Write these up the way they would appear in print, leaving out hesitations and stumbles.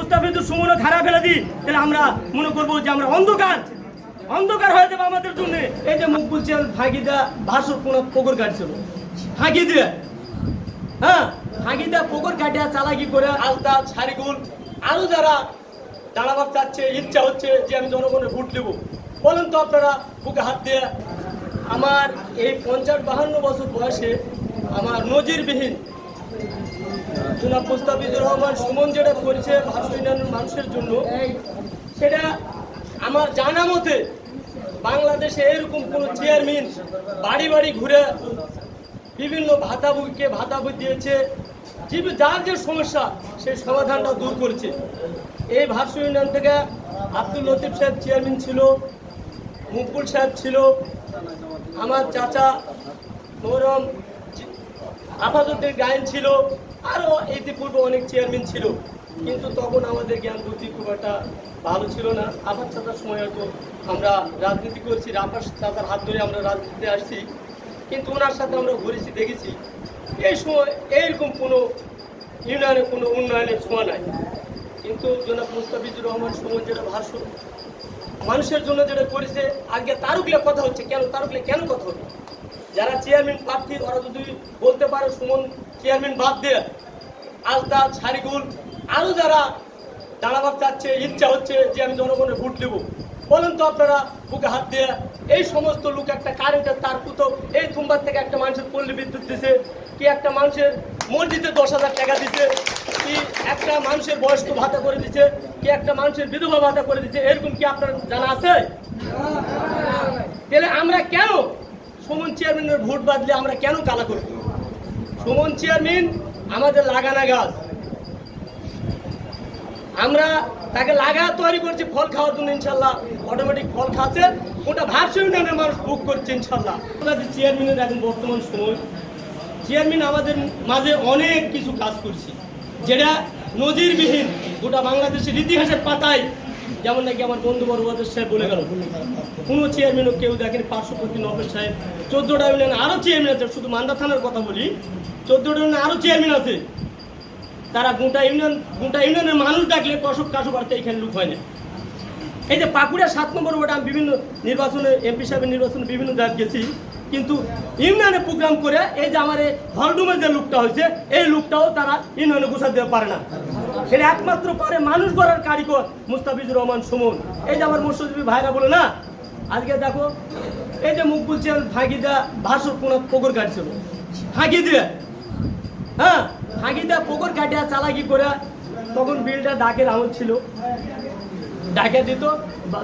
মুস্তাফিজুর সুমনও খারাপ ফেলে দিই, তাহলে আমরা মনে করবো যে আমরা অন্ধকার হয়ে যাবে আমাদের জন্য। এই যে মুখ বলছেন ফাঁকি দেওয়া ভাসুর কোন পুকুর কাটছিল, ফাঁকি দিয়ে ফাঁকি দেওয়া পুকুর কাটিয়া চালাকি করে আলতা শাড়িগুল আরো যারা দাঁড়াবার চাচ্ছে, ইচ্ছা হচ্ছে যে আমি জনগণের ভোট দেবো, বলেন তো আপনারা বুকে হাত দিয়ে। আমার এই 50-52 বছর বয়সে আমার নজিরবিহীন জনাব মুস্তাফিজুর রহমান সুমন যেটা করেছে ভারতীয় ইউনিয়নের মানুষের জন্য, সেটা আমার জানা মতে বাংলাদেশে এরকম কোনো চেয়ারম্যান বাড়ি বাড়ি ঘুরে বিভিন্ন ভাতাভোগীকে ভাতাভোগী দিয়েছে, যার যে সমস্যা সেই সমাধানটা দূর করেছে। এই ভারতীয় ইউনিয়ন থেকে আব্দুল লতিফ সাহেব চেয়ারম্যান ছিল, মুকুল সাহেব ছিল, আমার চাচা মোহরম আফাজউদ্দিন গায়েন ছিল, আরও ইতিপূর্বে অনেক চেয়ারম্যান ছিল, কিন্তু তখন আমাদের জ্ঞান বুদ্ধি খুব একটা ভালো ছিল না। আফাজ চাচার সময় হয়তো আমরা রাজনীতি করছি, আফাজ চাচার হাত ধরে আমরা রাজনীতিতে আসছি, কিন্তু ওনার সাথে আমরা ঘুরেছি, দেখেছি এই সময় এইরকম কোনো ইউনিয়নে কোনো উন্নয়নের ছোঁয়া নাই। কিন্তু জনাব মুস্তাফিজুর রহমান সুমন যেটা ভাষ্য মানুষের জন্য যেটা করেছে, আগে তারুকলে কথা হচ্ছে কেন, তারুকলে কেন কথা হচ্ছে? যারা চেয়ারম্যান প্রার্থী ওরা যদি বলতে পারে সুমন চেয়ারম্যান বাদ দিয়ে আলতা শাড়িগুল আরও যারা দাঁড়াবার চাচ্ছে, ইচ্ছা হচ্ছে যে আমি জনগণের ভোট দেবো, বলেন তো আপনারা বুকে হাত দিয়ে। এই সমস্ত লোক একটা কারেন্টের তার পুতো এই তুম্বার থেকে একটা মানুষের পল্লী বিদ্যুৎ দিছে, কি একটা মানুষের মসজিদে 10,000 টাকা দিছে, কি একটা মানুষের বয়স্ক ভাতা করে দিচ্ছে, কি একটা মানুষের বিধবা ভাতা করে দিচ্ছে, এরকম কি আপনার জানা আছে? তাহলে আমরা কেন সুমন চেয়ারম্যানের ভোট বাদলে আমরা কেন কালা করব? সুমন চেয়ারম্যান আমাদের লাগানা গাছ, আমরা তাকে লাগা তৈরি করছি ফল খাওয়ার জন্য, ইনশাল্লাহ অটোমেটিক ফল খাচ্ছে, ওটা ভারতীয় ইউনিয়নের মানুষ বুক করছে ইনশাল্লাহ। চেয়ারম্যানের এখন বর্তমান সময় চেয়ারম্যান আমাদের মাঝে অনেক কিছু কাজ করছি যেটা নজিরবিহীন, গোটা বাংলাদেশের ইতিহাসের পাতায়, যেমন নাকি আমার বন্ধু বড়বাজার সাহেব বলে গেল কোনো চেয়ারম্যানও কেউ দেখেন। পার্শ্ববর্তী নফের সাহেব 14টা ইউনিয়ন আরও চেয়ারম্যান আছে, শুধু মান্দা থানার কথা বলি, 14টা ইউনিয়ন আরও চেয়ারম্যান আছে, তারা গোটা ইউনিয়নের মানুষ ডাকলে কসব কাশো বাড়তে এখানে লোক হয় না। এই যে পাকুড়া 7 নম্বর ওয়ার্ডে আমি বিভিন্ন নির্বাচনে এমপি সাহেবের নির্বাচনে বিভিন্ন জায়গায় গেছি, কিন্তু ইউনিয়নে প্রোগ্রাম করে এই যে আমার হলডুমের যে লোকটা হয়েছে এই লোকটাও তারা ইউনিয়নে ঘোষা দিতে পারে না। সেটা একমাত্র পারে মানুষ গড়ার কারিগর মুস্তাফিজুর রহমান সুমন। এই যে আমার মৎস্যজীবী ভাইরা বলে না, আজকে দেখো এই যে মুখ বলছেন ফাঁকি দেওয়া ভাসুর কোন পুকুর কাটছিল, ফাঁকি দিয়ে ফাঁকি দেওয়া পুকুর কাটিয়া চালাকি করে, তখন বিলটা ডাকের আমল ছিল, ডাকে দিত,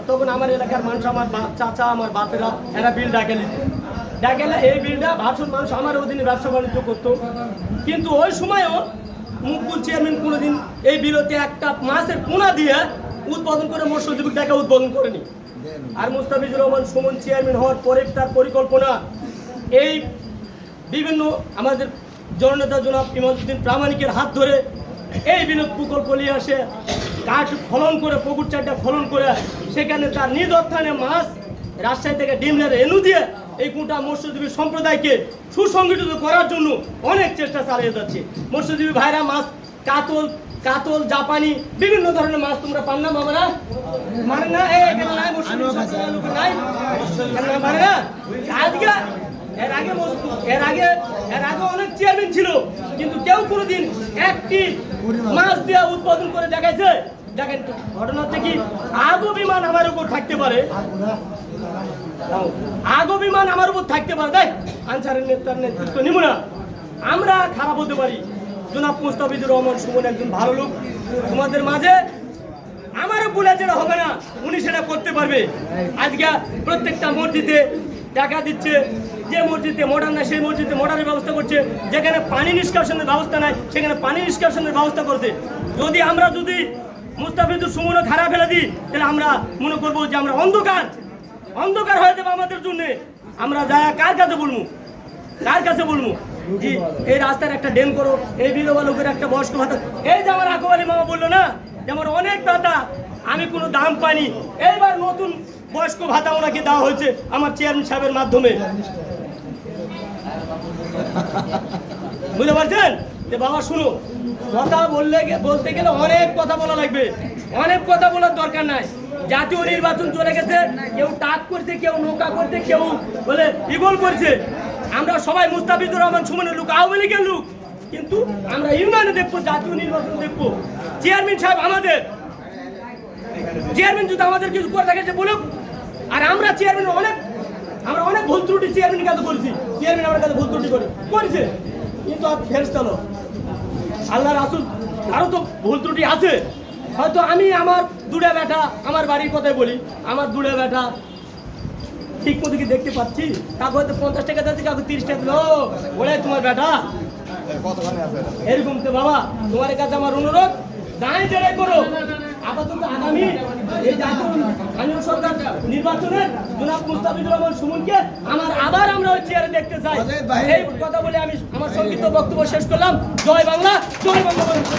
তখন আমার এলাকার মানুষ, আমার চাচা আমার বাপেরা এরা বিল ডাকে নিত, ডাকেলে এই বিলটা ভারতীয় মানুষ আমার অধীনে ব্যবসা বাণিজ্য করতো। কিন্তু ওই সময়ও মুকুল চেয়ারম্যান কোনোদিন এই বিলতে একটা মাছের পোনা দিয়ে উৎপাদন করে মৎস্যজীবী টাকা উৎপাদন করেনি। আর মুস্তাফিজুর রহমান সুমন চেয়ারম্যান হওয়ার পরে তার পরিকল্পনা এই বিভিন্ন আমাদের জননেতা জনাব ইমাদউদ্দিন প্রামাণিকের হাত ধরে এই বিনোদ প্রকল্প নিয়ে আসে, কাঠ খনন করে, পুকুর চারটা খনন করে সেখানে তার নিজ অর্থায়নে মাছ রাজশাহী থেকে ডিমলার এনু দিয়ে এই গোটা মৎস্যজীবী সম্প্রদায়কে সুসংগঠিত করার জন্য অনেক চেষ্টা চালিয়ে যাচ্ছে। মৎস্যজীবী ভাইরা মাছ কাতল জাপানি বিভিন্ন ধরনের মাছ তোমরা পান না বাবারা, মানে না মানে না। আজকে এর আগে অনেক চেয়ারম্যান ছিল, কিন্তু কেউ কোনোদিন একটি মাছ দিয়ে উৎপাদন করে দেখাইছে? দেখেন ঘটনা হচ্ছে কি, আগো বিমান আমার উপর থাকতে পারে, আগো বিমান আমার উপর থাকতে পারে, দেখ আনসারের নেতৃত্ব নিব না, আমরা খারাপ হতে পারি। জনাব মুস্তাফিজুর রহমান সুমন একজন ভালো লোক, তোমাদের মাঝে আমারও বলে যেটা হবে না উনি সেটা করতে পারবে। আজকে প্রত্যেকটা মসজিদে টাকা দিচ্ছে, যে মসজিদে মডার্ন নাই সেই মসজিদে মডার্নের ব্যবস্থা করছে, যেখানে পানি নিষ্কাশনের ব্যবস্থা নাই সেখানে পানি নিষ্কাশনের ব্যবস্থা করছে। যদি আমরা মুস্তাফিজুর সুমনও খারাপ ফেলে দিই, তাহলে আমরা মনে করবো যে আমরা অন্ধকার হয়ে যাবে আমাদের জন্য। আমরা যা কার কাছে বলবো জি এই রাস্তার একটা ড্রেন করো, এই বিধবা লোকের একটা বয়স্ক ভাতা, এই যে আমার আকব আলী মামা বললো না যে আমার অনেক ভাতা আমি কোনো দাম পাইনি, এইবার নতুন বয়স্ক ভাতা ওনাকে দেওয়া হয়েছে আমার চেয়ারম্যান সাহেবের মাধ্যমে। বুঝতে পারছেন? যে বাবা শুনো, কথা বলতে গেলে অনেক কথা বলা লাগবে, অনেক কথা বলার দরকার নাই। জাতীয় নির্বাচন চলে গেছে, কেউ টাক করছে, কেউ নৌকা করছে, কেউ বলে ইগল করছে। আমরা সবাই মুস্তাফিজুর রহমান সুমনের লোক, আওয়ামী লীগের লোক, কিন্তু আমরা ইউনিয়নে দেখবো, জাতীয় নির্বাচন দেখবো। চেয়ারম্যান সাহেব আমাদের, চেয়ারম্যান যদি আমাদের কিছু করে থাকে বলুক। আর আমরা আমরা অনেক ভুল ত্রুটি চেয়ারম্যানের কাছে করেছি, চেয়ারম্যান আমার কাছে ভুল ত্রুটি করেছে, কিন্তু আর ফেরস্তা হলো আল্লাহ রাসূল, আরো তো ভুল ত্রুটি আছে। হয়তো আমি আমার দুটা বেটা, আমার বাড়ির কথাই বলি, আমার দুটা বেটা ঠিক মতো কি দেখতে পাচ্ছি, কাকু হয়তো 50 টাকা দিচ্ছে, কাকু 30 টাকা দিল, বলে তোমার বেটা এরকম। তো বাবা তোমার কাছে আমার অনুরোধ, যাই যেটাই করো, আপাতত আগামী এই জাতীয় স্থানীয় সরকার নির্বাচনে জনাব মুস্তাফিজুর রহমান সুমনকে আবার আমরা ওই চেয়ারে দেখতে চাই। এই কথা বলে আমি আমার সংক্ষিপ্ত বক্তব্য শেষ করলাম। জয় বাংলা, জয় বঙ্গবন্ধু।